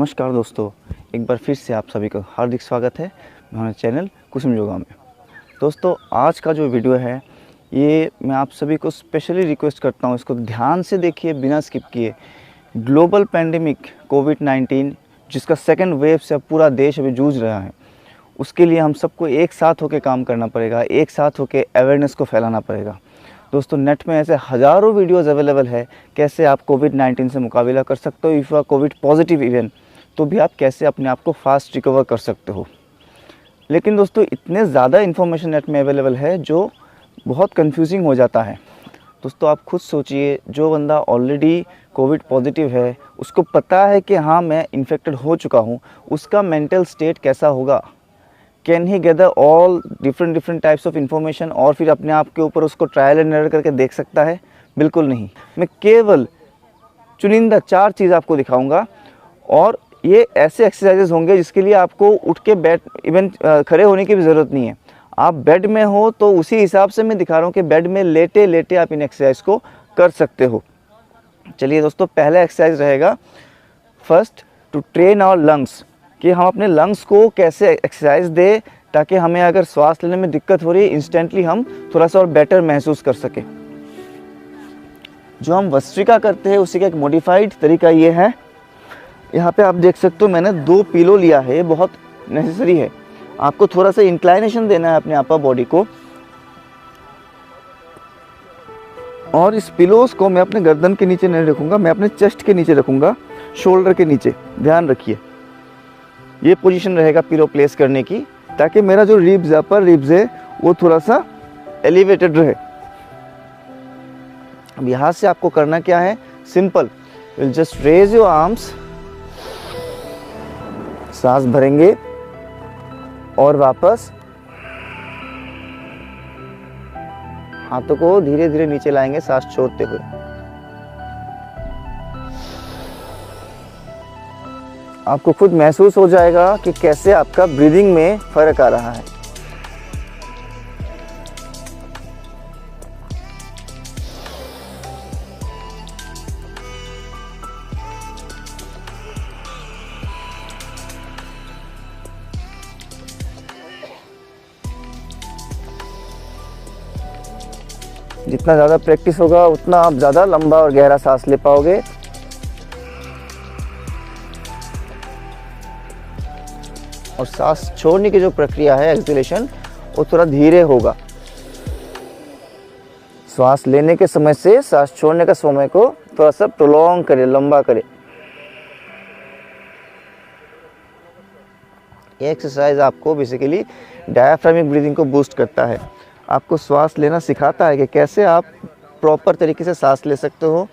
नमस्कार दोस्तों, एक बार फिर से आप सभी का हार्दिक स्वागत है हमारे चैनल कुसुम योगा में। दोस्तों, आज का जो वीडियो है ये मैं आप सभी को स्पेशली रिक्वेस्ट करता हूँ, इसको ध्यान से देखिए बिना स्किप किए। ग्लोबल पैंडेमिक कोविड-19 जिसका सेकंड वेव से अब पूरा देश अभी जूझ रहा है, उसके लिए हम सबको एक साथ होकर काम करना पड़ेगा, एक साथ होकर अवेयरनेस को फैलाना पड़ेगा। दोस्तों, नेट में ऐसे हज़ारों वीडियोस अवेलेबल है कैसे आप कोविड-19 से मुकाबला कर सकते हो। If you are covid positive even तो भी आप कैसे अपने आप को फास्ट रिकवर कर सकते हो। लेकिन दोस्तों, इतने ज़्यादा इन्फॉर्मेशन नेट में अवेलेबल है जो बहुत कंफ्यूजिंग हो जाता है। दोस्तों, आप खुद सोचिए, जो बंदा ऑलरेडी कोविड पॉजिटिव है, उसको पता है कि हाँ मैं इन्फेक्टेड हो चुका हूँ, उसका मेंटल स्टेट कैसा होगा। Can he gather all different types of information और फिर अपने आप के ऊपर उसको ट्रायल एंड एरर करके देख सकता है? बिल्कुल नहीं। मैं केवल चुनिंदा 4 चीज़ आपको दिखाऊंगा और ये ऐसे एक्सरसाइजेज होंगे जिसके लिए आपको उठ के बैठ इवन खड़े होने की भी ज़रूरत नहीं है। आप बेड में हो तो उसी हिसाब से मैं दिखा रहा हूँ कि बेड में लेटे लेटे आप इन एक्सरसाइज को कर सकते हो। चलिए दोस्तों, पहला एक्सरसाइज रहेगा first to train our lungs, कि हम अपने लंग्स को कैसे एक्सरसाइज दें ताकि हमें अगर सांस लेने में दिक्कत हो रही है इंस्टेंटली हम थोड़ा सा और बेटर महसूस कर सकें। जो हम वस्त्रिका करते हैं उसी का एक मॉडिफाइड तरीका ये है। यहाँ पे आप देख सकते हो मैंने 2 पिलो लिया है, ये बहुत नेसेसरी है। आपको थोड़ा सा इंक्लाइनेशन देना है अपने आप बॉडी को, और इस पिलोस को मैं अपने गर्दन के नीचे नहीं रखूँगा, मैं अपने चेस्ट के नीचे रखूँगा, शोल्डर के नीचे। ध्यान रखिए, ये पोजीशन रहेगा पिलो प्लेस करने की, ताकि मेरा जो रिब्स अपर रिब्स है वो थोड़ा सा एलिवेटेड रहे। अब यहाँ से आपको करना क्या है, simple, will just raise your arms, सांस भरेंगे और वापस हाथों को धीरे धीरे नीचे लाएंगे सांस छोड़ते हुए। आपको खुद महसूस हो जाएगा कि कैसे आपका ब्रीदिंग में फर्क आ रहा है। जितना ज़्यादा प्रैक्टिस होगा उतना आप ज़्यादा लंबा और गहरा सांस ले पाओगे। और सांस छोड़ने की जो प्रक्रिया है एक्सहेलेशन, वो थोड़ा धीरे होगा। श्वास लेने के समय से सांस छोड़ने का समय को थोड़ा सा प्रोलॉन्ग करें, लंबा करें। ये एक्सरसाइज आपको बेसिकली डायफ्रामिक ब्रीदिंग को बूस्ट करता है, आपको श्वास लेना सिखाता है कि कैसे आप प्रॉपर तरीके से सांस ले सकते हो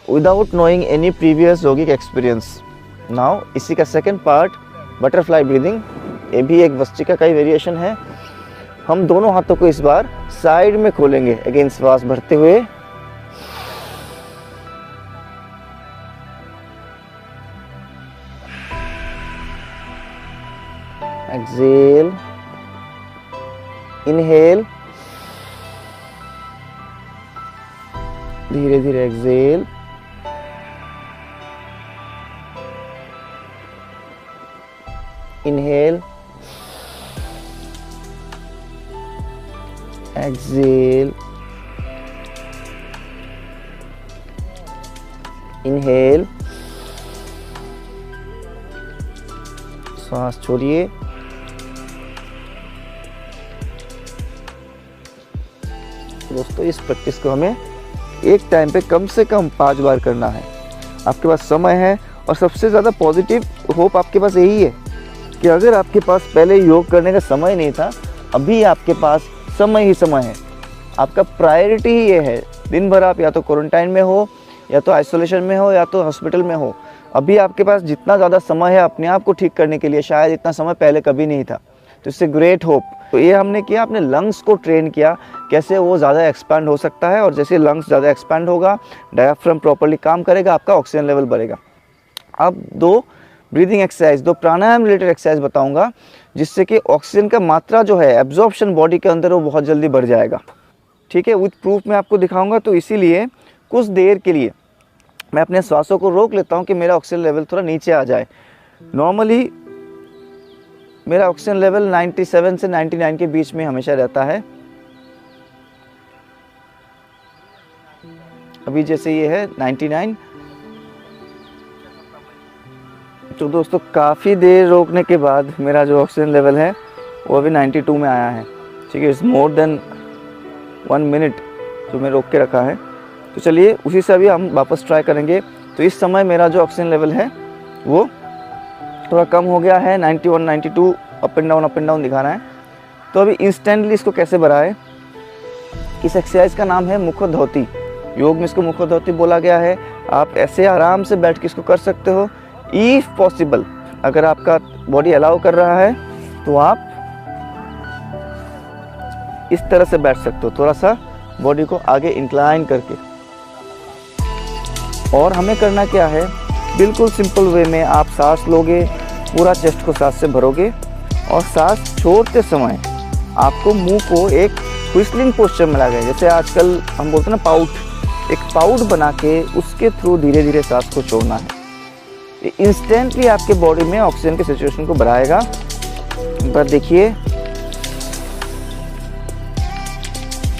विदाउट नोइंग एनी प्रीवियस योगिक एक्सपीरियंस। नाउ इसी का सेकंड पार्ट बटरफ्लाई ब्रीदिंग, ये भी एक वस्त्रिका का ही वेरिएशन है। हम दोनों हाथों को इस बार साइड में खोलेंगे, अगेन श्वास भरते हुए, एक्सहेल, इनहेल, धीरे धीरे एक्सहेल, इनहेल, एक्सहेल, इनहेल, सांस छोड़िए, दोस्तों इस प्रैक्टिस को हमें एक टाइम पे कम से कम 5 बार करना है। आपके पास समय है और सबसे ज़्यादा पॉजिटिव होप आपके पास यही है कि अगर आपके पास पहले योग करने का समय नहीं था, अभी आपके पास समय ही समय है। आपका प्रायोरिटी ही ये है। दिन भर आप या तो क्वारंटाइन में हो, या तो आइसोलेशन में हो, या तो हॉस्पिटल में हो। अभी आपके पास जितना ज़्यादा समय है अपने आप को ठीक करने के लिए, शायद इतना समय पहले कभी नहीं था। तो इससे ग्रेट होप। तो ये हमने किया, अपने लंग्स को ट्रेन किया कैसे वो ज़्यादा एक्सपैंड हो सकता है, और जैसे लंग्स ज़्यादा एक्सपैंड होगा, डायफ्राम प्रॉपर्ली काम करेगा, आपका ऑक्सीजन लेवल बढ़ेगा। अब 2 ब्रीदिंग एक्सरसाइज, 2 प्राणायाम रिलेटेड एक्सरसाइज बताऊंगा जिससे कि ऑक्सीजन का मात्रा जो है एब्जॉर्प्शन बॉडी के अंदर वो बहुत जल्दी बढ़ जाएगा। ठीक है, विथ प्रूफ मैं आपको दिखाऊंगा। तो इसीलिए कुछ देर के लिए मैं अपने श्वासों को रोक लेता हूं कि मेरा ऑक्सीजन लेवल थोड़ा नीचे आ जाए। नॉर्मली मेरा ऑक्सीजन लेवल 97 से 99 के बीच में हमेशा रहता है। अभी जैसे ये है 99। तो दोस्तों काफ़ी देर रोकने के बाद मेरा जो ऑक्सीजन लेवल है वो अभी 92 में आया है। ठीक है, इट्स मोर देन 1 मिनट जो मैं रोक के रखा है। तो चलिए उसी से अभी हम वापस ट्राई करेंगे। तो इस समय मेरा जो ऑक्सीजन लेवल है वो थोड़ा कम हो गया है, 91 92 अप एंड डाउन दिखा रहा है। तो अभी इंस्टेंटली इसको कैसे बढ़ाएं? इस एक्सरसाइज का नाम है मुखोधौती। योग में इसको मुखोधौती बोला गया है। आप ऐसे आराम से बैठ के इसको कर सकते हो। इफ पॉसिबल, अगर आपका बॉडी अलाउ कर रहा है तो आप इस तरह से बैठ सकते हो, थोड़ा सा बॉडी को आगे इंक्लाइन करके। और हमें करना क्या है, बिल्कुल सिंपल वे में आप सांस लोगे, पूरा चेस्ट को सांस से भरोगे और सांस छोड़ते समय आपको मुंह को एक व्हिस्लिंग पोस्चर में लागे। जैसे आजकल हम बोलते हैं ना पाउट, एक पाउट बना के उसके थ्रू धीरे धीरे सांस को छोड़ना है। ये इंस्टेंटली आपके बॉडी में ऑक्सीजन के सिचुएशन को बढ़ाएगा। एक बार देखिए,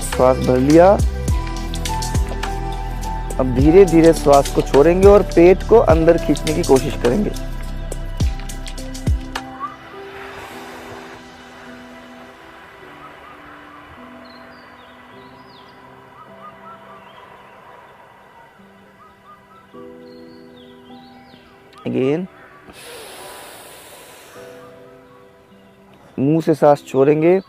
श्वास भर लिया, अब धीरे धीरे श्वास को छोड़ेंगे और पेट को अंदर खींचने की कोशिश करेंगे। अगेन मुंह से सांस छोड़ेंगे।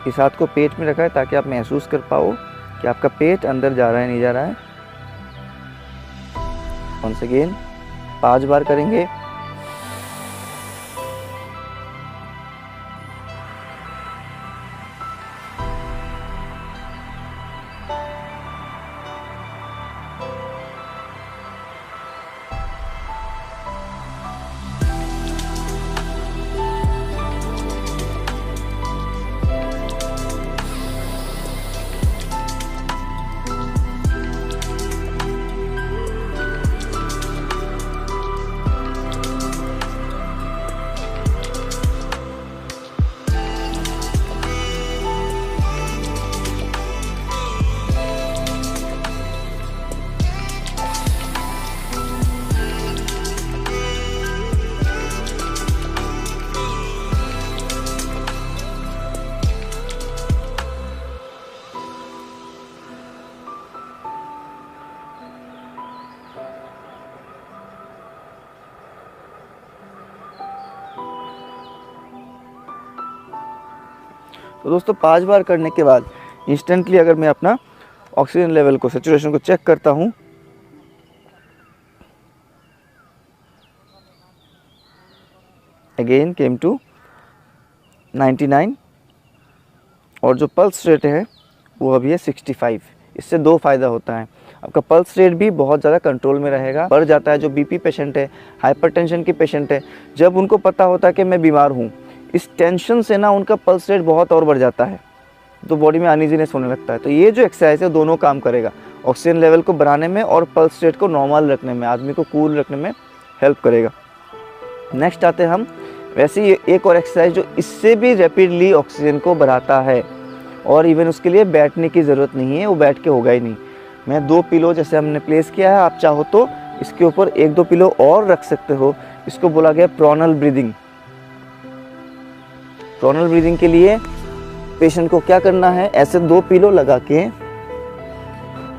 इस हाथ को पेट में रखा है ताकि आप महसूस कर पाओ कि आपका पेट अंदर जा रहा है नहीं जा रहा है। वंस अगेन 5 बार करेंगे। तो दोस्तों 5 बार करने के बाद इंस्टेंटली अगर मैं अपना ऑक्सीजन लेवल को, सैचुरेशन को चेक करता हूँ, अगेन केम टू 99 और जो पल्स रेट है वो अभी है 65। इससे 2 फ़ायदा होता है, आपका पल्स रेट भी बहुत ज़्यादा कंट्रोल में रहेगा। बढ़ जाता है जो बीपी पेशेंट है, हाइपरटेंशन की पेशेंट है, जब उनको पता होता है कि मैं बीमार हूँ, इस टेंशन से ना उनका पल्स रेट बहुत और बढ़ जाता है, तो बॉडी में अनइजीनेस होने लगता है। तो ये जो एक्सरसाइज है दोनों काम करेगा, ऑक्सीजन लेवल को बढ़ाने में और पल्स रेट को नॉर्मल रखने में, आदमी को कूल रखने में हेल्प करेगा। नेक्स्ट आते हैं हम वैसे ही एक और एक्सरसाइज जो इससे भी रैपिडली ऑक्सीजन को बढ़ाता है और इवन उसके लिए बैठने की ज़रूरत नहीं है, वो बैठ के होगा ही नहीं। मैं 2 पिलो जैसे हमने प्लेस किया है, आप चाहो तो इसके ऊपर 1-2 पिलो और रख सकते हो। इसको बोला गया प्रोनल ब्रीदिंग। प्रोनल ब्रीदिंग के लिए पेशेंट को क्या करना है, ऐसे 2 पिलो लगा के,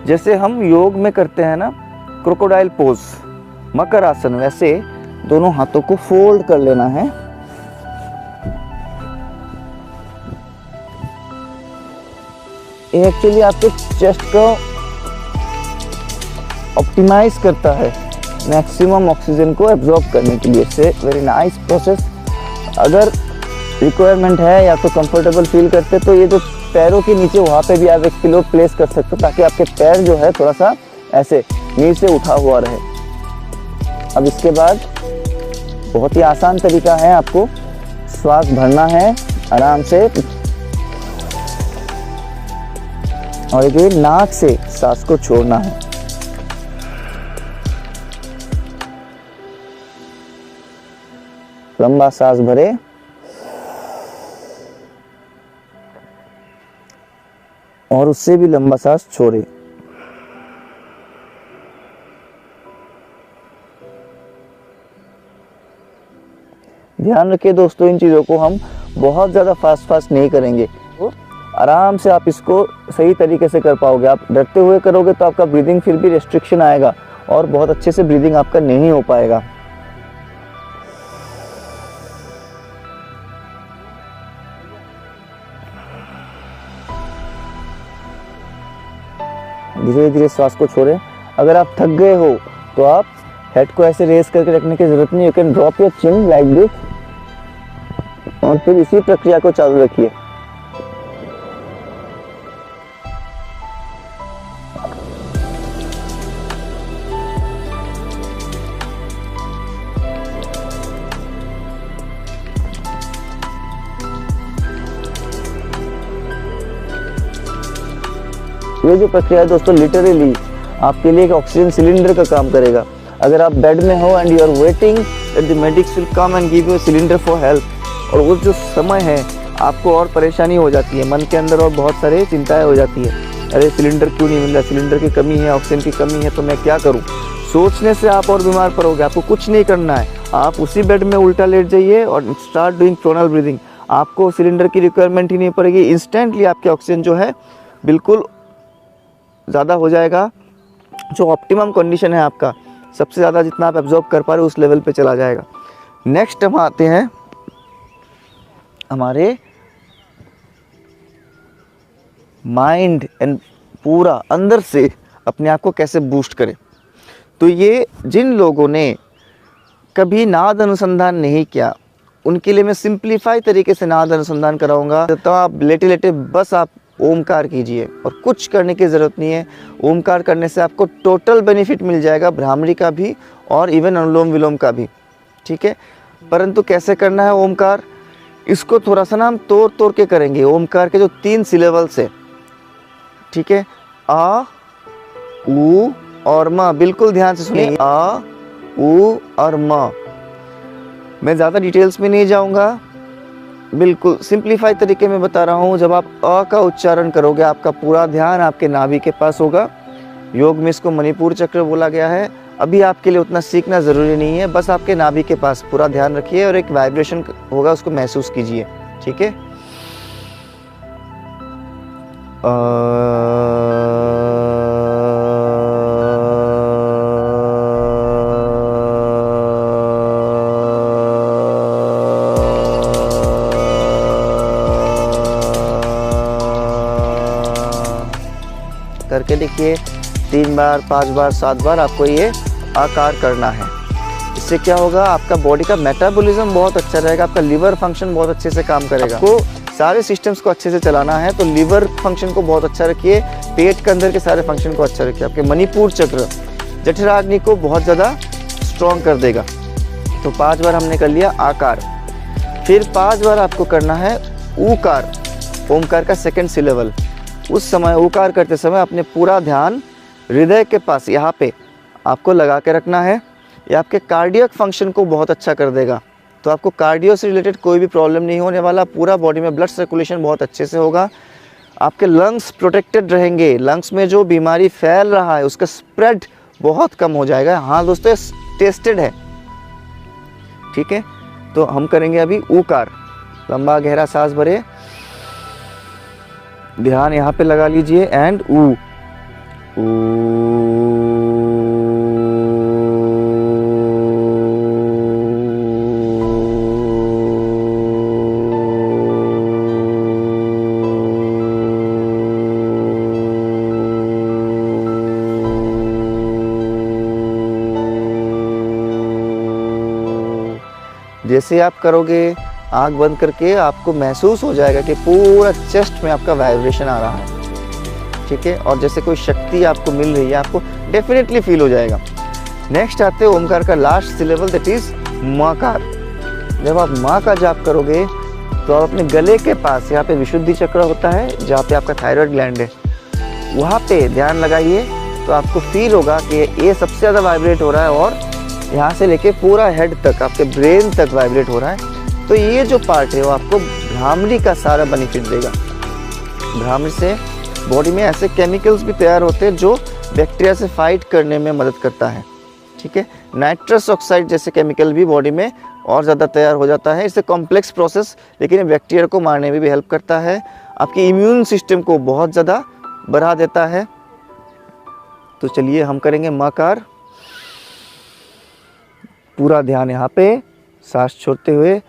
जैसे हम योग में करते हैं ना क्रोकोडाइल पोज, मकर आसन, वैसे दोनों हाथों को फोल्ड कर लेना है। ये एक्चुअली आपके चेस्ट को ऑप्टिमाइज करता है मैक्सिमम ऑक्सीजन को एब्जॉर्ब करने के लिए। से वेरी नाइस प्रोसेस। अगर रिक्वायरमेंट है या तो कंफर्टेबल फील करते तो ये जो पैरों के नीचे वहाँ पे भी आप एक पिलो प्लेस कर सकते हो ताकि आपके पैर जो है थोड़ा सा ऐसे नीचे से उठा हुआ रहे। अब इसके बाद बहुत ही आसान तरीका है आपको श्वास भरना है आराम से, और ये नाक से सांस को छोड़ना है। लंबा सांस भरे और उससे भी लंबा सांस छोड़े। ध्यान रखिए दोस्तों, इन चीज़ों को हम बहुत ज़्यादा फास्ट नहीं करेंगे। आराम से आप इसको सही तरीके से कर पाओगे। आप डरते हुए करोगे तो आपका ब्रीदिंग फिर भी रेस्ट्रिक्शन आएगा और बहुत अच्छे से ब्रीदिंग आपका नहीं हो पाएगा। धीरे धीरे श्वास को छोड़ें। अगर आप थक गए हो तो आप हेड को ऐसे रेस करके रखने की जरूरत नहीं। You can drop your chin like this और फिर इसी प्रक्रिया को चालू रखिए। ये जो प्रक्रिया है दोस्तों, लिटरली आपके लिए एक ऑक्सीजन सिलेंडर का काम करेगा। अगर आप बेड में हो and you are waiting that the medics will come and give you cylinder for help, और वो जो समय है आपको और परेशानी हो जाती है, मन के अंदर और बहुत सारे चिंताएं हो जाती है। अरे सिलेंडर क्यों नहीं मिल रहा, सिलेंडर की कमी है, ऑक्सीजन की कमी है, तो मैं क्या करूं। सोचने से आप और बीमार पड़ोगे। आपको कुछ नहीं करना है, आप उसी बेड में उल्टा लेट जाइए और स्टार्ट डूइंग प्रोनल ब्रीदिंग। आपको सिलेंडर की रिक्वायरमेंट ही नहीं पड़ेगी। इंस्टेंटली आपके ऑक्सीजन जो है बिल्कुल ज़्यादा हो जाएगा। जो ऑप्टिमम कंडीशन है आपका, सबसे ज़्यादा जितना आप एब्जॉर्ब कर पा रहे हो उस लेवल पे चला जाएगा। नेक्स्ट हम आते हैं हमारे माइंड एंड पूरा अंदर से अपने आप को कैसे बूस्ट करें। तो ये जिन लोगों ने कभी नाद अनुसंधान नहीं किया उनके लिए मैं सिंप्लीफाई तरीके से नाद अनुसंधान कराऊंगा। तो आप लेटे लेटे बस आप ओमकार कीजिए और कुछ करने की ज़रूरत नहीं है। ओमकार करने से आपको टोटल बेनिफिट मिल जाएगा, भ्रामरी का भी और इवन अनुलोम विलोम का भी, ठीक है। परंतु कैसे करना है ओमकार, इसको थोड़ा सा ना हम तोड़ के करेंगे। ओमकार के जो 3 सिलेबल्स है, ठीक है, आ उ और म, बिल्कुल ध्यान से सुनिए, आ उ और म। मैं ज़्यादा डिटेल्स में नहीं जाऊँगा, बिल्कुल सिंप्लीफाई तरीके में बता रहा हूँ। जब आप अ का उच्चारण करोगे आपका पूरा ध्यान आपके नाभि के पास होगा। योग में इसको मणिपुर चक्र बोला गया है। अभी आपके लिए उतना सीखना ज़रूरी नहीं है, बस आपके नाभि के पास पूरा ध्यान रखिए और एक वाइब्रेशन होगा उसको महसूस कीजिए, ठीक है। करके देखिए 3 बार 5 बार 7 बार आपको ये आकार करना है। इससे क्या होगा, आपका बॉडी का मेटाबॉलिज्म बहुत अच्छा रहेगा, आपका लिवर फंक्शन बहुत अच्छे से काम करेगा। आपको सारे सिस्टम्स को अच्छे से चलाना है तो लिवर फंक्शन को बहुत अच्छा रखिए, पेट के अंदर के सारे फंक्शन को अच्छा रखिए। आपके मणिपुर चक्र जठराग्नि को बहुत ज़्यादा स्ट्रॉन्ग कर देगा। तो 5 बार हमने कर लिया आकार, फिर 5 बार आपको करना है ऊकार, ओमकार का सेकंड सिलेबल। उस समय ऊकार करते समय अपने पूरा ध्यान हृदय के पास यहाँ पे आपको लगा के रखना है। ये आपके कार्डियक फंक्शन को बहुत अच्छा कर देगा। तो आपको कार्डियो से रिलेटेड कोई भी प्रॉब्लम नहीं होने वाला, पूरा बॉडी में ब्लड सर्कुलेशन बहुत अच्छे से होगा, आपके लंग्स प्रोटेक्टेड रहेंगे, लंग्स में जो बीमारी फैल रहा है उसका स्प्रेड बहुत कम हो जाएगा। हाँ दोस्तों, टेस्टेड है, ठीक है। तो हम करेंगे अभी ऊकार। लंबा गहरा सांस भरे, ध्यान यहाँ पे लगा लीजिए एंड ऊ। जैसे आप करोगे आंख बंद करके आपको महसूस हो जाएगा कि पूरा चेस्ट में आपका वाइब्रेशन आ रहा है, ठीक है, और जैसे कोई शक्ति आपको मिल रही है, आपको डेफिनेटली फील हो जाएगा। नेक्स्ट आते हैं ओमकार का लास्ट सिलेबल, दैट इज मकार। जब आप माँ का जाप करोगे तो आप अपने गले के पास, यहाँ पे विशुद्धि चक्र होता है जहाँ पे आपका थायराइड ग्लैंड है, वहाँ पे ध्यान लगाइए तो आपको फील होगा कि ये सबसे ज़्यादा वाइब्रेट हो रहा है और यहाँ से लेके पूरा हेड तक, आपके ब्रेन तक वाइब्रेट हो रहा है। तो ये जो पार्ट है वो आपको भ्रामरी का सारा बेनिफिट देगा। भ्रामरी से बॉडी में ऐसे केमिकल्स भी तैयार होते हैं जो बैक्टीरिया से फाइट करने में मदद करता है, ठीक है। नाइट्रस ऑक्साइड जैसे केमिकल भी बॉडी में और ज़्यादा तैयार हो जाता है। इससे कॉम्प्लेक्स प्रोसेस, लेकिन ये बैक्टीरिया को मारने में भी हेल्प करता है, आपकी इम्यून सिस्टम को बहुत ज़्यादा बढ़ा देता है। तो चलिए हम करेंगे मकार। पूरा ध्यान यहाँ पे सांस छोड़ते हुए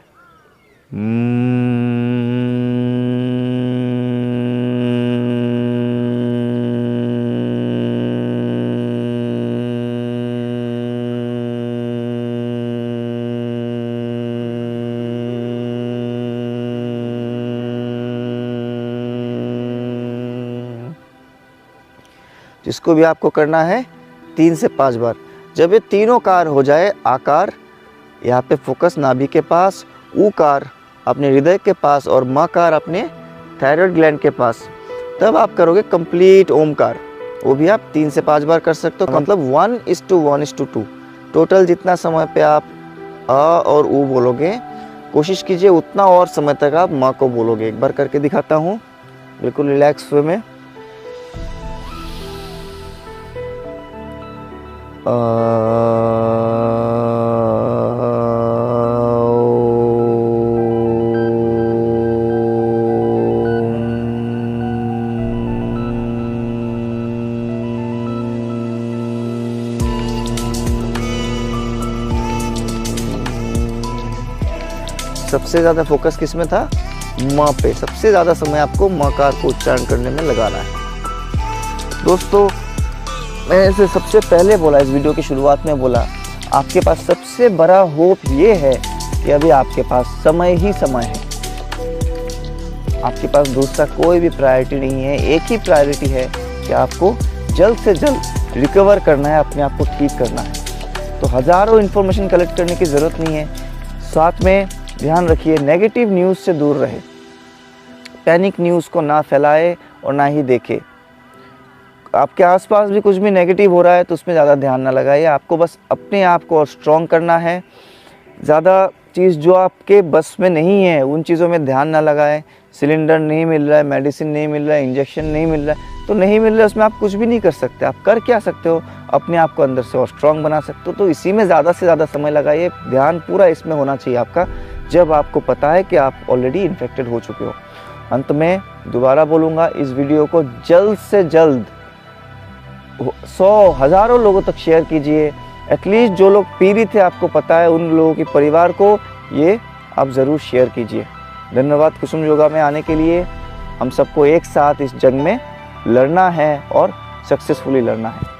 जिसको भी आपको करना है 3 से 5 बार। जब ये तीनों कार हो जाए, आकार यहाँ पे फोकस नाभि के पास, ऊकार अपने हृदय के पास और मकार अपने थायराइड ग्लैंड के पास, तब आप करोगे कंप्लीट ओमकार। वो भी आप 3 से 5 बार कर सकते हो, मतलब 1:1:2। टोटल जितना समय पे आप अ और ऊ बोलोगे, कोशिश कीजिए उतना और समय तक आप माँ को बोलोगे। एक बार करके दिखाता हूँ बिल्कुल रिलैक्स वे में। सबसे ज़्यादा फोकस किस में था? माँ पे। सबसे ज़्यादा समय आपको मकार को उच्चारण करने में लगाना है। दोस्तों, मैंने इसे सबसे पहले बोला, इस वीडियो की शुरुआत में बोला, आपके पास सबसे बड़ा होप ये है कि अभी आपके पास समय ही समय है। आपके पास दूसरा कोई भी प्रायोरिटी नहीं है। एक ही प्रायोरिटी है कि आपको जल्द से जल्द रिकवर करना है, अपने आप को ठीक करना है। तो हज़ारों इन्फॉर्मेशन कलेक्ट करने की ज़रूरत नहीं है। साथ में ध्यान रखिए, नेगेटिव न्यूज़ से दूर रहे, पैनिक न्यूज़ को ना फैलाए और ना ही देखे। आपके आसपास भी कुछ भी नेगेटिव हो रहा है तो उसमें ज़्यादा ध्यान ना लगाइए। आपको बस अपने आप को और स्ट्रॉन्ग करना है। ज़्यादा चीज़ जो आपके बस में नहीं है उन चीज़ों में ध्यान ना लगाएं। सिलेंडर नहीं मिल रहा है, मेडिसिन नहीं मिल रहा है, इंजेक्शन नहीं मिल रहा है तो नहीं मिल रहा है, उसमें आप कुछ भी नहीं कर सकते। आप कर क्या सकते हो? अपने आप को अंदर से और स्ट्रॉन्ग बना सकते हो। तो इसी में ज़्यादा से ज़्यादा समय लगाइए। ध्यान पूरा इसमें होना चाहिए आपका, जब आपको पता है कि आप ऑलरेडी इन्फेक्टेड हो चुके हो। अंत में दोबारा बोलूँगा, इस वीडियो को जल्द से जल्द 100 हज़ारों लोगों तक शेयर कीजिए। एटलीस्ट जो लोग पीड़ित थे, आपको पता है, उन लोगों के परिवार को ये आप ज़रूर शेयर कीजिए। धन्यवाद कुसुम योगा में आने के लिए। हम सबको एक साथ इस जंग में लड़ना है और सक्सेसफुली लड़ना है।